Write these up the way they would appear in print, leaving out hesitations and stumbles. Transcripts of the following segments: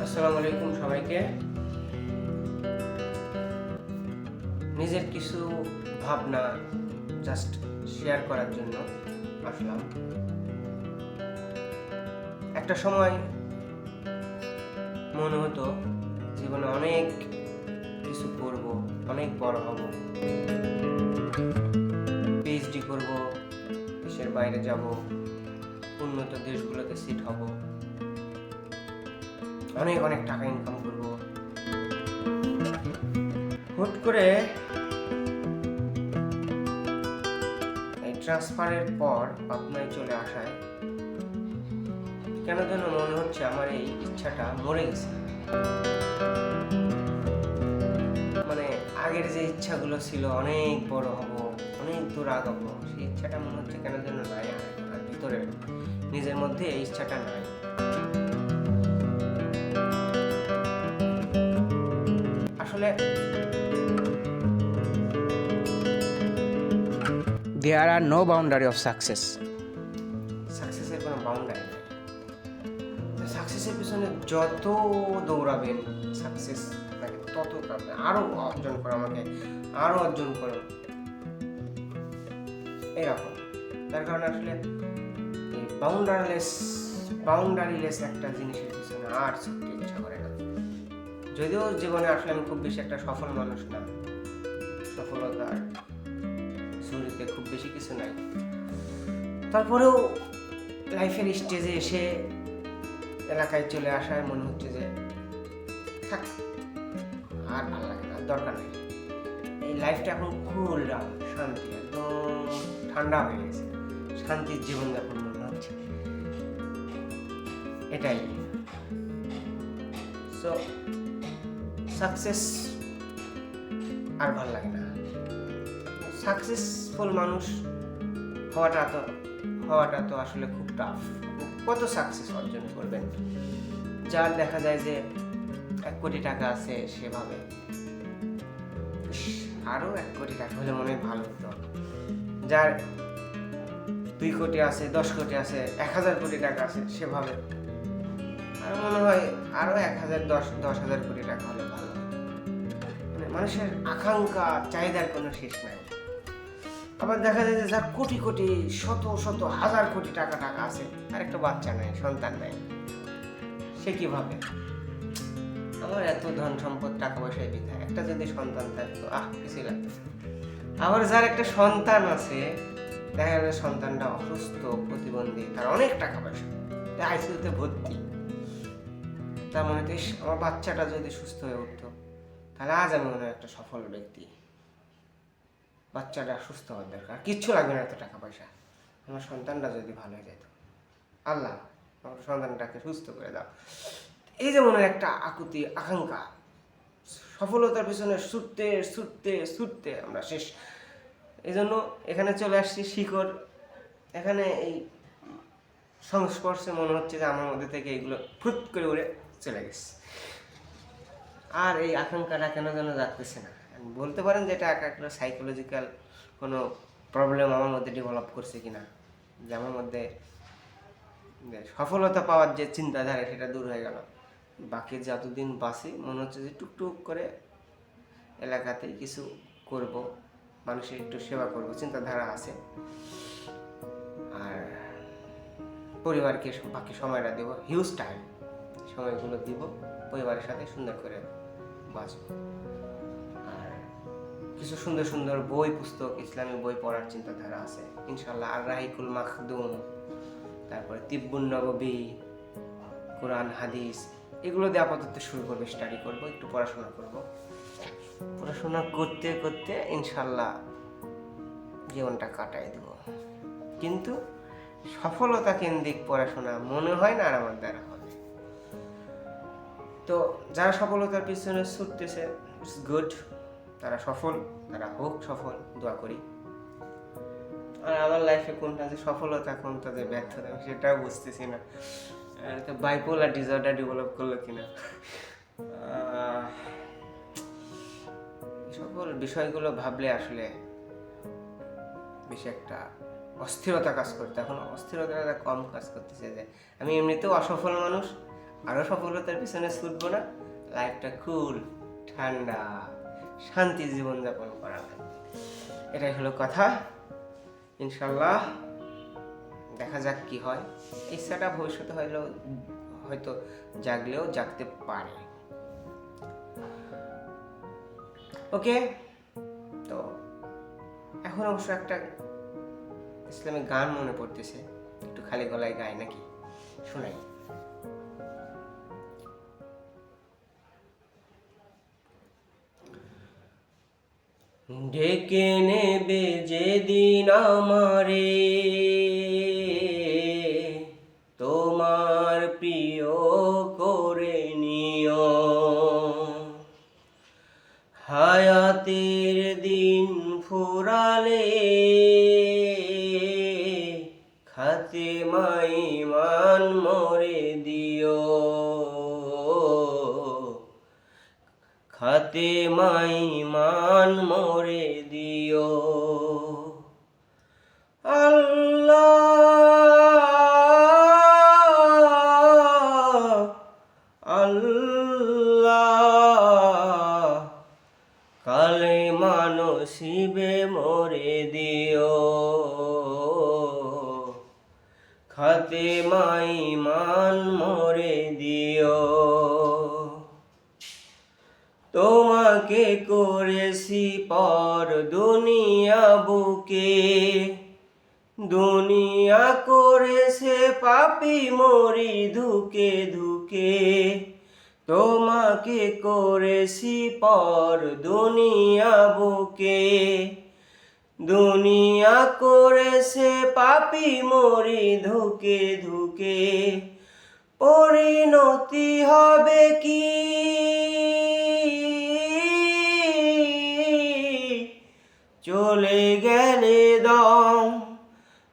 আসসালামু আলাইকুম সবাইকে। নিজের কিছু ভাবনা জাস্ট শেয়ার করার জন্য আসলাম। একটা সময় মনে হতো জীবনে অনেক কিছু করব, অনেক বড় হব, পিএইচডি করব, দেশের বাইরে যাব, উন্নত দেশগুলোতে সিট হব, অনেক অনেক টাকা ইনকাম করব। হুট করে এই ট্রান্সফারের পর পাবনায় চলে আসায় কেন যেন মনে হচ্ছে আমার এই ইচ্ছাটা মরে গেছে। মানে আগের যে ইচ্ছাগুলো ছিল অনেক বড় হব, অনেক দূর আগাবো, সেই ইচ্ছাটা মনে হচ্ছে কেন যেন নাই আর ভিতরে নিজের মধ্যে এই ইচ্ছাটা নাই। আসলে There are no boundary of success. সাকসেসের কোনো বাউন্ডারি নেই। সাকসেসের পিছনে যত দৌড়াবেন সাকসেস আপনাকে তত পাবেন, আরো অর্জন করো, আমাকে আরো অর্জন করো, এরকম। তার কারণে আসলে এই বাউন্ডারিলেস একটা জিনিসের পিছনে আর ছুটতে ইচ্ছা করে না। যদিও জীবনে আসলে আমি খুব বেশি একটা সফল মানুষ না, সফলতার ঝুড়িতে খুব বেশি কিছু নাই, তারপরেও লাইফের স্টেজে এসে এলাকায় চলে আসায় মনে হচ্ছে যে থাক, আর ভালো লাগে না, দরকার নেই। এই লাইফটা এখন কুল ডাউন, শান্তি, একদম ঠান্ডা হয়ে গেছে, শান্তির জীবনযাপন মনে হচ্ছে, এটাই। সো সাকসেস আর ভালো লাগে না। সাকসেসফুল মানুষ হওয়াটা তো আসলে খুব টাফ। কত সাকসেস অর্জন করবেন? যার দেখা যায় যে 1 কোটি টাকা আছে, সেভাবে আরো 1 কোটি টাকা হলে মনে হয় ভালো হতো। যার 2 কোটি আছে, 10 কোটি আছে, 1000 কোটি টাকা আছে, সেভাবে আর মনে হয় আরো 10,000 কোটি টাকা হলে ভালো হতো। মানে মানুষের আকাঙ্ক্ষা, চাহিদার কোনো শেষ নাই। আবার দেখা যায় যে যার কোটি কোটি, শত শত, হাজার কোটি টাকা আছে, আর একটা বাচ্চা নাই, সন্তান নাই, সে কিভাবে? আমার এত ধন সম্পদ, টাকা পয়সায় বৃথা, একটা যদি সন্তান থাকতো কিছুই লাগতো। আবার যার একটা সন্তান আছে, দেখা গেল সন্তানটা অসুস্থ, প্রতিবন্ধী, তার অনেক টাকা পয়সা, আইসিইউতে ভর্তি, তার মনে হয় আমার বাচ্চাটা যদি সুস্থ হয়ে উঠতো, তাহলে আজ আমি মনে হয় একটা সফল ব্যক্তি। বাচ্চাটা সুস্থ হওয়ার দরকার, কিচ্ছু লাগবে না, এত টাকা পয়সা, আমার সন্তানটা যদি ভালো হয়ে যেত, আল্লাহ আমার সন্তানটাকে সুস্থ করে দাও। এই যে মনে একটা আকুতি, আকাঙ্ক্ষা, সফলতার পিছনে ছুটতে ছুটতে ছুটতে আমরা শেষ। এই জন্য এখানে চলে আসছি শিকড়, এখানে এই সংস্পর্শে মনে হচ্ছে যে আমার মধ্যে থেকে এইগুলো ফুট করে উড়ে চলে গেছে, আর এই আকাঙ্ক্ষাটা কেন যেন যাচ্ছে না। বলতে পারেন যে এটা একটা সাইকোলজিক্যাল কোনো প্রবলেম আমার মধ্যে ডেভেলপ করছে কিনা, যে আমার মধ্যে সফলতা পাওয়ার যে চিন্তাধারা সেটা দূর হয়ে গেল। বাকি যতদিন বাঁচি মনে হচ্ছে যে টুকটুক করে এলাকাতেই কিছু করব, মানুষের একটু সেবা করব, চিন্তাধারা আছে। আর পরিবারকে বাকি সময়টা দেবো, হিউজ টাইম, সময়গুলো দিব পরিবারের সাথে, সুন্দর করে বাঁচব। আর কিছু সুন্দর সুন্দর বই, পুস্তক, ইসলামী বই পড়ার চিন্তাধারা আছে ইনশাল্লাহ। আর রাহিকুল মাখদুম, তারপরে তিব্বুন নববী, কোরআন, হাদিস, এগুলো দিয়ে আপাতত শুরু করবো, স্টাডি করব, একটু পড়াশোনা করব। পড়াশোনা করতে করতে ইনশাল্লাহ জীবনটা কাটাই দেব। কিন্তু সফলতা কেন্দ্রিক পড়াশোনা মনে হয় না আর আমার দ্বারা হবে। তো যারা সফলতার পিছনে ছুটতেছে, ইটস গুড, তারা সফল, তারা হোক সফল, দোয়া করি। আর আমার লাইফে কোনটা যে সফলতা, কোনটা যে ব্যর্থতা, সেটাও বুঝতেছি না। তো বাইপোলার ডিসঅর্ডার ডেভেলপ করলো কিনা, সকল বিষয়গুলো ভাবলে আসলে বেশি একটা অস্থিরতা কাজ করতে, এখন অস্থিরতা কম কাজ করতেছে। যে আমি এমনিতেও অসফল মানুষ, আরো সফলতার পিছনে ছুটবো না, লাইফটা কুল ঠান্ডা শান্তি জীবনযাপন করা লাগবে। এটাই হলো কথা। ইনশাল্লাহ দেখা যাক কি হয়। ইচ্ছাটা ভবিষ্যতে হয়তো জাগলেও জাগতে পারে। ওকে, তো এখন অবশ্য একটা ইসলামিক গান মনে পড়তেছে, একটু খালি গলায় গায় নাকি, শোনাই। ডেকে নেবে যেদিন আমারে তোমার প্রিয় করে নিও, হায়াতের দিন ফুরালে খাতেমাই মান মোরে দিও, খাতেমাই মান মোরে দিও। আল্লাহ আল্লাহ কালেমা নসিবে মোরে দিও, খাতেমাই মান মোরে দিও। তোমাকে করেছি পর দুনিয়া বুকে, দুনিয়া করেছে পাপী মরি ধুকে ধুকে। তোমাকে করেছি পর দুনিয়া বুকে, দুনিয়া করেছে পাপী মরি ধুকে ধুকে। পরিণতি হবে কি চলে গেলে দম,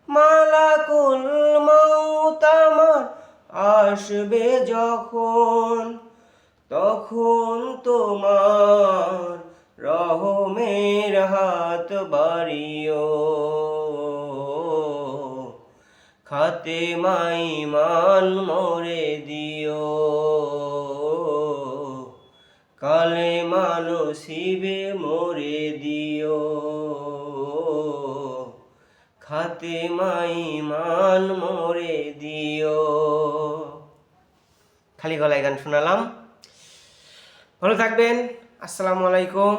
মালাকুল মউত আমার আসবে যখন, তখন তোমার রহমের হাত বাড়িও, খাতেমাই মান মোরে দিও, কালেমা নসিবে মোরে দিও, খাতেমাই মান মোরে দিও। খালি গলায় গান শোনালাম। ভালো থাকবেন। আসসালামু আলাইকুম।